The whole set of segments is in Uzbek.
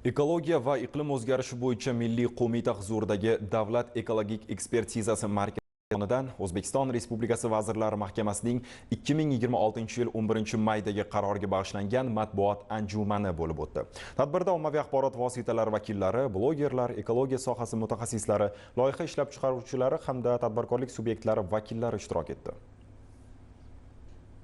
Ekologiya va iqlim o'zgarishi bo'yicha Milliy qo'mita huzuridagi Davlat ekologik ekspertizasi markazidan O'zbekiston Respublikasi Vazirlar Mahkamasining 2026-yil 11-maydagi qaroriga bag'ishlangan matbuot anjumani bo'lib o'tdi. Tadbirda ommaviy axborot vositalari vakillari, blogerlar, ekologiya sohasi mutaxassislari, loyiha ishlab chiqaruvchilari hamda tadbirkorlik subyektlari vakillari ishtirok etdi.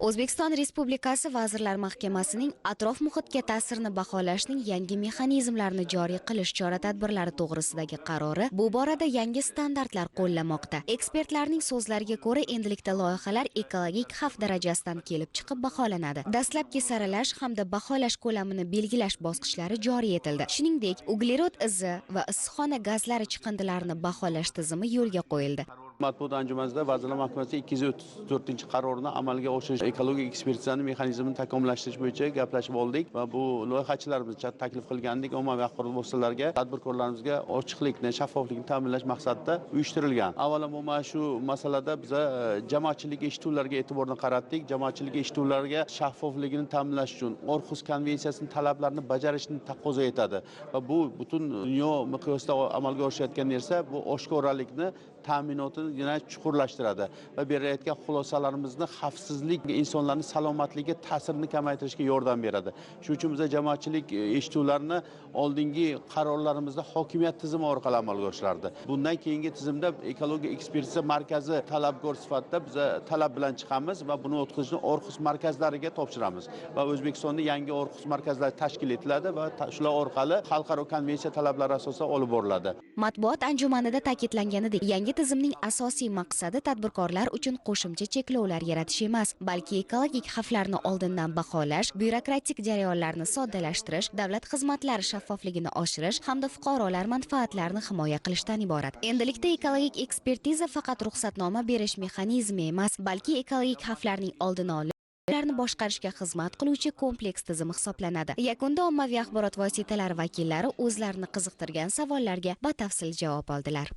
O'zbekiston Respublikasi Vazirlar Mahkamasining atrof muhitga ta'sirini baholashning yangi mexanizmlarini joriy qilish chora-tadbirlari to'g'risidagi qarori bu borada yangi standartlar qo'llamoqda. Ekspertlarning so'zlariga ko'ra, endilikda loyihalar ekologik xavf darajasidan kelib chiqib baholanadi. Dastlabki saralash hamda baholash ko'lamini belgilash bosqichlari joriy etildi. Shuningdek, uglerod izi va issiqxona gazlari chiqindilarini baholash tizimi yo'lga qo'yildi. Matbuot anjumanida Vazirlar Mahkamasi 234-qarorini amalga oshirish ekologik ekspertizani mexanizmini takomillashtirish bo'yicha gaplashib oldik va bu loyihachilarimiz taklif qilgandek ommaviy axborot vositalariga, tadbirkorlarimizga ochiqlikni, shaffoflikni ta'minlash maqsadida uyushtirilgan. Avvalambor mana shu masalada biz jamoatchilik eshituvlariga e'tiborni qaratdik. Jamoatchilik eshituvlariga shaffofligini ta'minlash uchun Orhus konvensiyasining talablarini bajarishni taqozo etadi va bu butun dunyo miqyosida amalga oshayotgan narsa bu oshkoralikni ta'minotini yana chuqurlashtiradi va berayotgan xulosalarimizni xavfsizlik insonlarning salomatligiga ta'sirini kamaytirishga yordam beradi. Shuning uchun biz jamoatchilik eshituvlarini oldingi qarorlarimizda hokimiyat tizimi orqali amalga oshiriladi. Bundan keyingi tizimda ekologiya ekspertiza markazi talabgor sifatida biz talab bilan chiqamiz va buni o'tkazishni Orhus markazlariga topshiramiz va O'zbekistonda yangi Orhus markazlari tashkil etiladi va shular orqali xalqaro konvensiya talablari asosida olib boriladi. Matbuot anjumanida ta'kidlanganidek, yangi tizimning asosiy maqsadi tadbirkorlar uchun qo'shimcha cheklovlar yaratish emas, balki ekologik xavflarni oldindan baholash, byurokratik jarayonlarni soddalashtirish, davlat xizmatlari shaffofligini oshirish hamda fuqarolar manfaatlarini himoya qilishdan iborat. Endilikda ekologik ekspertiza faqat ruxsatnoma berish mexanizmi emas, balki ekologik xavflarning oldini olish, ularni boshqarishga xizmat qiluvchi kompleks tizim hisoblanadi. Yakunda ommaviy axborot vositalari vakillari o'zlarini qiziqtirgan savollarga batafsil javob oldilar.